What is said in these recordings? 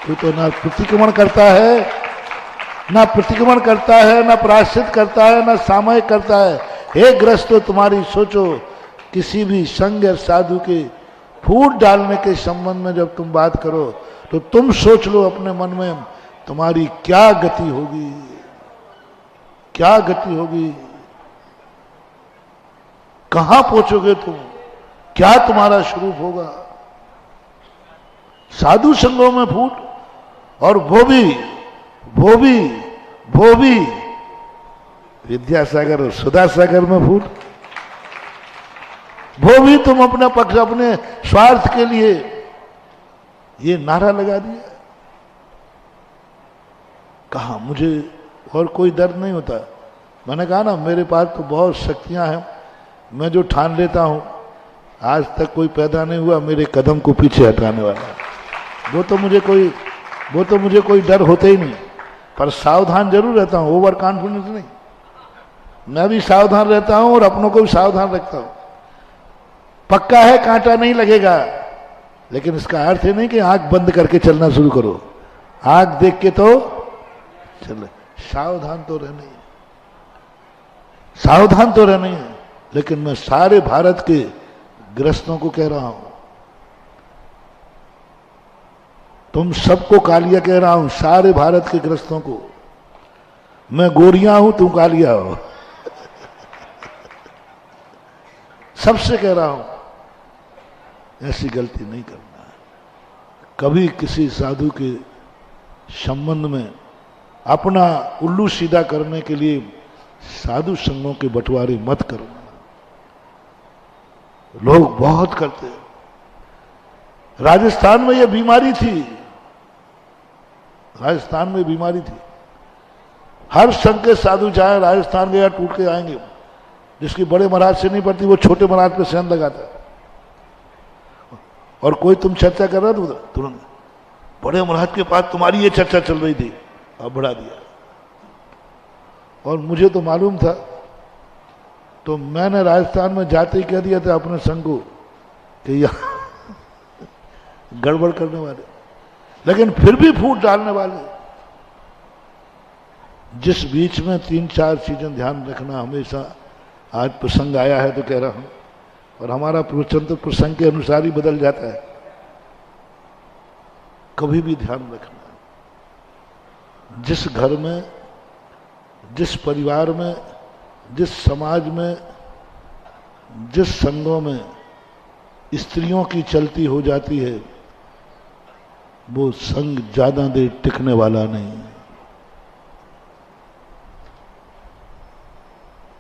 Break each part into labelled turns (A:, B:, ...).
A: कोई तो ना प्रतिक्रमण करता है, ना प्रतिक्रमण करता है, ना प्रायश्चित करता है, ना सामयिक करता है। हे गृहस्थो, तुम्हारी सोचो, किसी भी संघ या साधु के फूट डालने के संबंध में जब तुम बात करो तो तुम सोच लो अपने मन में तुम्हारी क्या गति होगी, क्या गति होगी, कहां पहुंचोगे तुम, क्या तुम्हारा स्वरूप होगा। साधु संघों में फूट, और वो भी विद्यासागर और सुधासागर में फूट, वो भी तुम अपना पक्ष, अपने स्वार्थ के लिए ये नारा लगा दिया। कहा मुझे और कोई दर्द नहीं होता। मैंने कहा ना, मेरे पास तो बहुत शक्तियां हैं, मैं जो ठान लेता हूं, आज तक कोई पैदा नहीं हुआ मेरे कदम को पीछे हटाने वाला। वो तो मुझे कोई डर होता ही नहीं, पर सावधान जरूर रहता हूं, ओवर कॉन्फिडेंस नहीं। मैं भी सावधान रहता हूं और अपनों को भी सावधान रखता हूं। पक्का है कांटा नहीं लगेगा, लेकिन इसका अर्थ है नहीं कि आंख बंद करके चलना शुरू करो। आंख देख के तो चल, सावधान तो रहना ही, सावधान तो रहना ही है। लेकिन मैं सारे भारत के गृहस्थों को कह रहा हूं, तुम सबको कालिया कह रहा हूं, सारे भारत के गृहस्थों को। मैं गोरिया हूं, तुम कालिया हो। सबसे कह रहा हूं, ऐसी गलती नहीं करना। कभी किसी साधु के संबंध में अपना उल्लू सीधा करने के लिए साधु संघों के बंटवारे मत करो। लोग बहुत करते हैं। राजस्थान में यह बीमारी थी, राजस्थान में बीमारी थी। हर संघ के साधु चाहे राजस्थान गया टूट के आएंगे। जिसकी बड़े महाराज से नहीं पड़ती वो छोटे महाराज पे सेंध लगाता है। और कोई तुम चर्चा कर रहा था तुरंत, बड़े महाराज के पास तुम्हारी ये चर्चा चल रही थी, अब बढ़ा दिया। और मुझे तो मालूम था, तो मैंने राजस्थान में जाते ही कह दिया था अपने संघ को कि यहां गड़बड़ करने वाले, लेकिन फिर भी फूट डालने वाले। जिस बीच में 3-4 चीजें ध्यान रखना हमेशा, आज प्रसंग आया है तो कह रहा हूं, और हमारा प्रवचन तो प्रसंग के अनुसार ही बदल जाता है। कभी भी ध्यान रखना, जिस घर में, जिस परिवार में, जिस समाज में, जिस संघों में स्त्रियों की चलती हो जाती है, वो संघ ज्यादा देर टिकने वाला नहीं,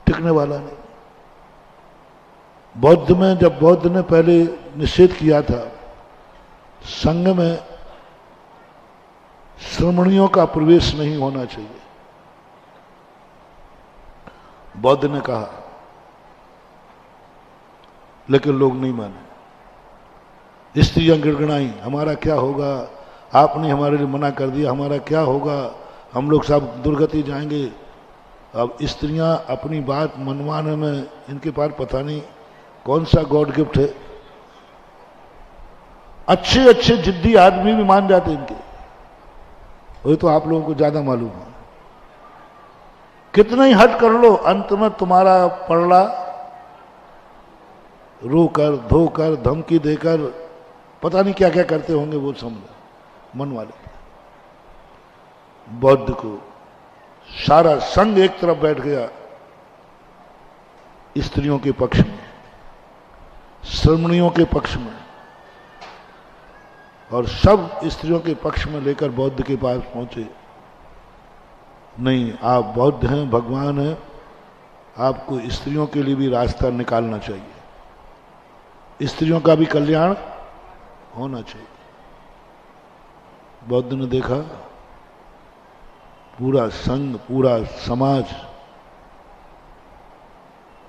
A: टिकने वाला नहीं। बौद्ध में, जब बौद्ध ने पहले निषेध किया था, संघ में श्रमणियों का प्रवेश नहीं होना चाहिए, बौद्ध ने कहा, लेकिन लोग नहीं माने। स्त्रियां गिड़गिड़ाई, हमारा क्या होगा, आपने हमारे लिए मना कर दिया, हमारा क्या होगा, हम लोग सब दुर्गति जाएंगे। अब स्त्रियां अपनी बात मनवाने में इनके पास पता नहीं कौन सा गॉड गिफ्ट है। अच्छे अच्छे जिद्दी आदमी भी मान जाते इनके, वो तो आप लोगों को ज्यादा मालूम है। कितना ही हट कर लो, अंत में तुम्हारा पड़ला रोकर, धोकर, धमकी देकर, पता नहीं क्या क्या करते होंगे वो समझ मन वाले। बौद्ध को सारा संघ एक तरफ बैठ गया स्त्रियों के पक्ष में, श्रमणियों के पक्ष में, और सब स्त्रियों के पक्ष में लेकर बौद्ध के पास पहुंचे। नहीं, आप बौद्ध हैं, भगवान हैं, आपको स्त्रियों के लिए भी रास्ता निकालना चाहिए, स्त्रियों का भी कल्याण होना चाहिए। बौद्ध ने देखा पूरा संघ, पूरा समाज,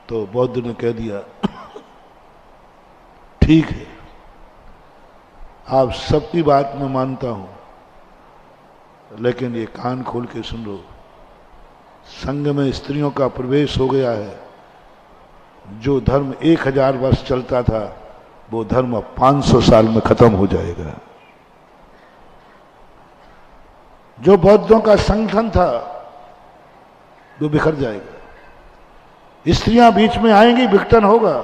A: तो बौद्ध ने कह दिया ठीक है, आप सबकी बात मैं मानता हूं, लेकिन ये कान खोल के सुन लो, संघ में स्त्रियों का प्रवेश हो गया है। जो धर्म 1000 वर्ष चलता था, वो धर्म अब 500 साल में खत्म हो जाएगा। जो बौद्धों का संगठन था वो बिखर जाएगा। स्त्रियां बीच में आएंगी, विघटन होगा।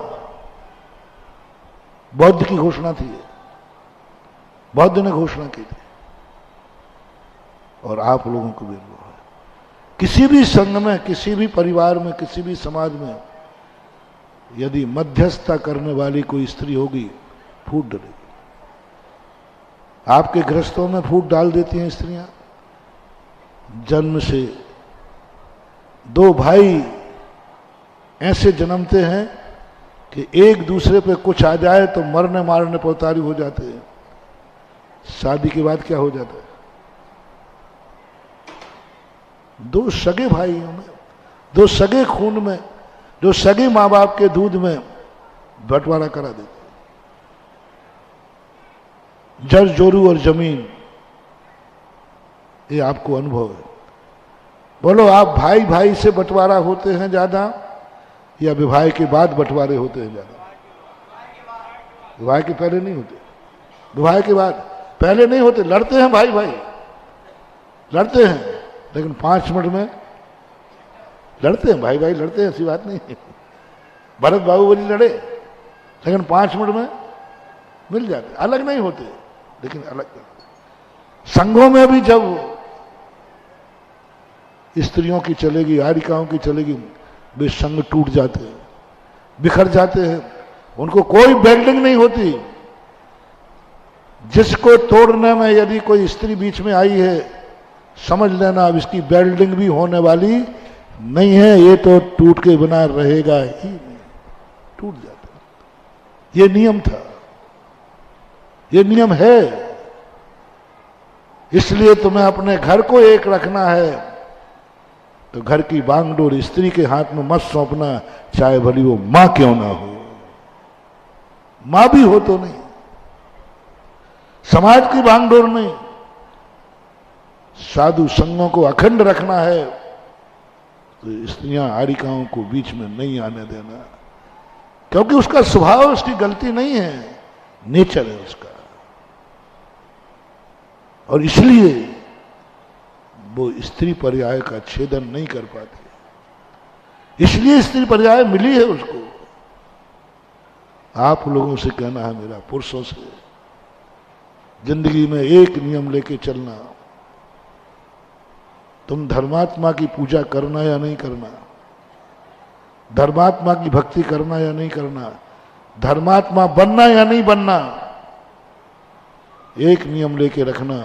A: बौद्ध की घोषणा थी, बौद्ध ने घोषणा की थी, और आप लोगों को भी वो है। किसी भी संघ में, किसी भी परिवार में, किसी भी समाज में यदि मध्यस्थता करने वाली कोई स्त्री होगी, फूट डलेगी। आपके गृहस्थों में फूट डाल देती हैं स्त्रियां। जन्म से दो भाई ऐसे जन्मते हैं कि एक दूसरे पे कुछ आ जाए तो मरने मारने पर उतारू हो जाते हैं। शादी के बाद क्या हो जाता है? दो सगे भाइयों में, दो सगे खून में, जो सगे माँ बाप के दूध में बंटवारा करा देते। जर जोरू और जमीन, ये आपको अनुभव है। बोलो, आप भाई भाई से बंटवारा होते हैं ज्यादा या विवाह के बाद बंटवारे होते हैं ज्यादा? विवाह के पहले नहीं होते, विवाह के बाद। पहले नहीं होते, लड़ते हैं भाई भाई, लड़ते हैं, लेकिन 5 मिनट में लड़ते हैं भाई भाई, लड़ते हैं, ऐसी बात नहीं है। भरत बाहुबली लड़े, लेकिन 5 मिनट में मिल जाते, अलग नहीं होते, लेकिन अलग। संघों में भी जब स्त्रियों की चलेगी, आरिकाओं की चलेगी, वे संघ टूट जाते हैं, बिखर जाते हैं, उनको कोई बेल्डिंग नहीं होती। जिसको तोड़ने में यदि कोई स्त्री बीच में आई है, समझ लेना अब इसकी बेल्डिंग भी होने वाली नहीं है, ये तो टूट के बना रहेगा ही नहीं, टूट जाता। ये नियम था, ये नियम है। इसलिए तुम्हें अपने घर को एक रखना है तो घर की बागडोर स्त्री के हाथ में मत सौंपना, चाहे भली वो मां क्यों ना हो। मां भी हो तो नहीं, समाज की बागडोर नहीं। साधु संघों को अखंड रखना है तो स्त्रियां आरिकाओं को बीच में नहीं आने देना, क्योंकि उसका स्वभाव, उसकी गलती नहीं है, नेचर है उसका। और इसलिए वो स्त्री पर्याय का छेदन नहीं कर पाती, इसलिए स्त्री पर्याय मिली है उसको। आप लोगों से कहना है मेरा, पुरुषों से, जिंदगी में एक नियम लेके चलना। तुम धर्मात्मा की पूजा करना या नहीं करना, धर्मात्मा की भक्ति करना या नहीं करना, धर्मात्मा बनना या नहीं बनना, एक नियम लेके रखना,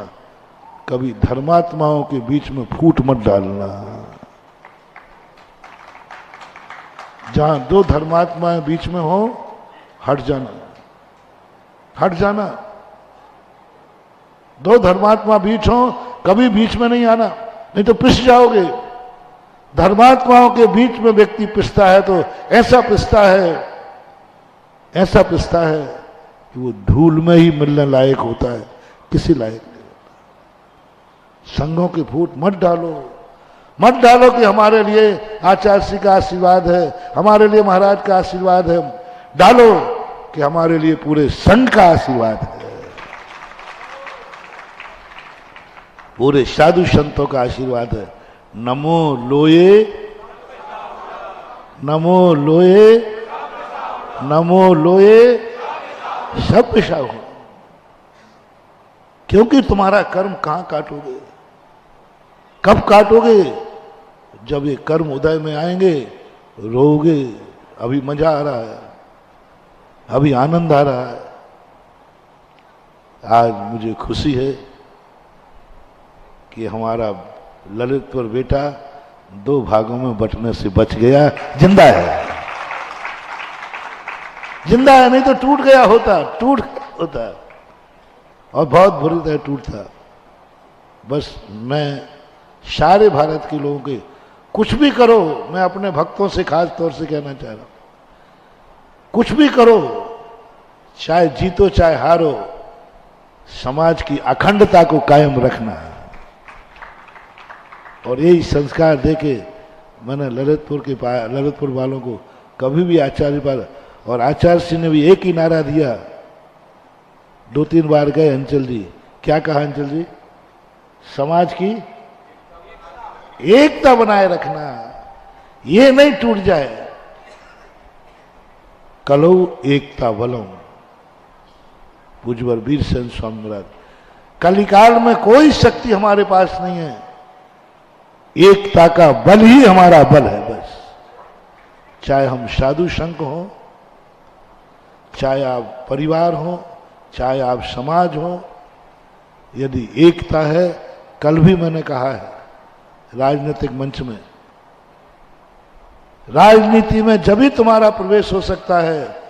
A: कभी धर्मात्माओं के बीच में फूट मत डालना। जहां दो धर्मात्माएं बीच में हो, हट जाना, हट जाना। दो धर्मात्मा बीच हो, कभी बीच में नहीं आना, नहीं तो पिस जाओगे। धर्मात्माओं के बीच में व्यक्ति पिसता है तो ऐसा पिसता है, ऐसा पिसता है कि वो धूल में ही मिलने लायक होता है, किसी लायक नहीं होता। संघों के फूट मत डालो, मत डालो कि हमारे लिए आचार्य श्री का आशीर्वाद है, हमारे लिए महाराज का आशीर्वाद है। डालो कि हमारे लिए पूरे संघ का आशीर्वाद है, पूरे साधु संतों का आशीर्वाद है। नमो लोये, नमो लोये, नमो लोये, सब पेशा हो। क्योंकि तुम्हारा कर्म कहां काटोगे, कब काटोगे? जब ये कर्म उदय में आएंगे, रोओगे। अभी मजा आ रहा है, अभी आनंद आ रहा है। आज मुझे खुशी है कि हमारा ललितपुर बेटा 2 भागों में बंटने से बच गया, जिंदा है, जिंदा है, नहीं तो टूट गया होता, टूट होता और बहुत बुरी तरह टूटता। बस मैं सारे भारत के लोगों के, कुछ भी करो, मैं अपने भक्तों से खास तौर से कहना चाह रहा हूं, कुछ भी करो, चाहे जीतो चाहे हारो, समाज की अखंडता को कायम रखना है। और यही संस्कार देके मैंने ललितपुर वालों को कभी भी आचार्य पर, और आचार्य जी ने भी एक ही नारा दिया। 2-3 बार गए अंचल जी, क्या कहा अंचल जी? समाज की एकता बनाए रखना, ये नहीं टूट जाए। कलो एकता बलम, पूज्यवर वीरसेन स्वामी महाराज। कलिकाल में कोई शक्ति हमारे पास नहीं है, एकता का बल ही हमारा बल है बस। चाहे हम साधु संघ हो, चाहे आप परिवार हो, चाहे आप समाज हो, यदि एकता है, कल भी मैंने कहा है राजनीतिक मंच में, राजनीति में जब भी तुम्हारा प्रवेश हो सकता है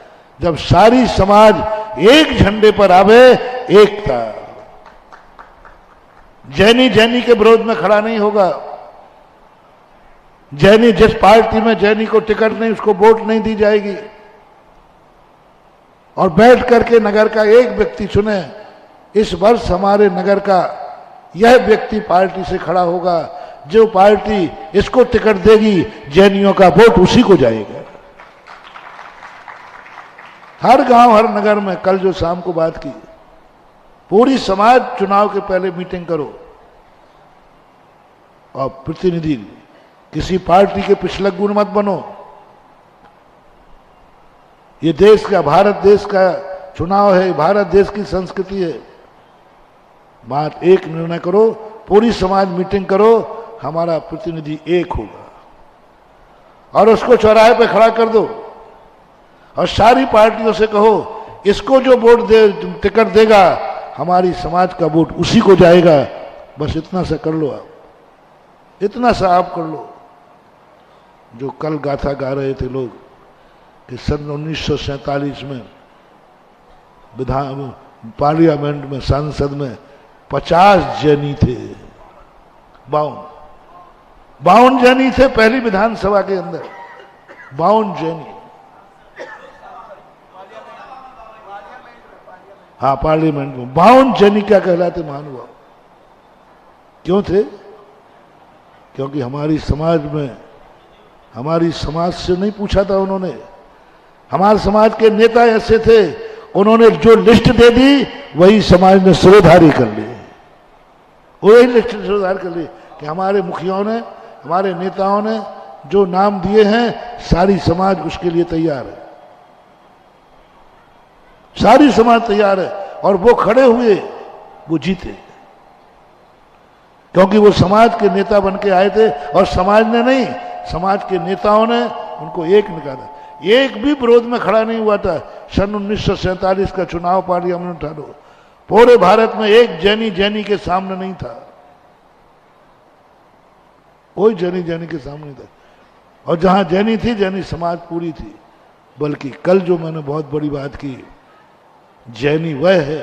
A: जब सारी समाज एक झंडे पर आवे। एकता, जैनी जैनी के विरोध में खड़ा नहीं होगा। जैनी जिस पार्टी में जैनी को टिकट नहीं, उसको वोट नहीं दी जाएगी। और बैठ करके नगर का एक व्यक्ति चुने, इस वर्ष हमारे नगर का यह व्यक्ति पार्टी से खड़ा होगा, जो पार्टी इसको टिकट देगी जैनियों का वोट उसी को जाएगा। हर गांव हर नगर में, कल जो शाम को बात की, पूरी समाज चुनाव के पहले मीटिंग करो और प्रतिनिधि किसी पार्टी के पिछलग्गू मत बनो। ये देश का, भारत देश का चुनाव है, भारत देश की संस्कृति है। बात एक निर्णय करो, पूरी समाज मीटिंग करो, हमारा प्रतिनिधि एक होगा और उसको चौराहे पे खड़ा कर दो और सारी पार्टियों से कहो इसको जो वोट दे, टिकट देगा, हमारी समाज का वोट उसी को जाएगा। बस इतना सा कर लो आप, इतना सा आप कर लो। जो कल गाथा गा रहे थे लोग कि सन 1947 में विधान पार्लियामेंट में, संसद में 50 जैनी थे, 52 जैनी थे पहली विधानसभा के अंदर, 52 जैनी। हाँ, पार्लियामेंट में 52 जैनी क्या कहलाते महानुभाव। क्यों थे? क्योंकि हमारी समाज में, हमारी समाज से नहीं पूछा था उन्होंने। हमारे समाज के नेता ऐसे थे, उन्होंने जो लिस्ट दे दी वही समाज ने सिरोधारी कर ली, वही लिस्ट सिरोधार कर ली कि हमारे मुखियाओं ने, हमारे नेताओं ने जो नाम दिए हैं, सारी समाज उसके लिए तैयार है, सारी समाज तैयार है। और वो खड़े हुए, वो जीते, क्योंकि वो समाज के नेता बन के आए थे और समाज ने नहीं, समाज के नेताओं ने उनको एक निकाला। एक भी विरोध में खड़ा नहीं हुआ था। सन 1947 का चुनाव पार्लियामेंट उठा लो, पूरे भारत में एक जैनी जैनी के सामने नहीं था, कोई जैनी जैनी के सामने नहीं था। और जहां जैनी थी, जैनी समाज पूरी थी। बल्कि कल जो मैंने बहुत बड़ी बात की, जैनी वह है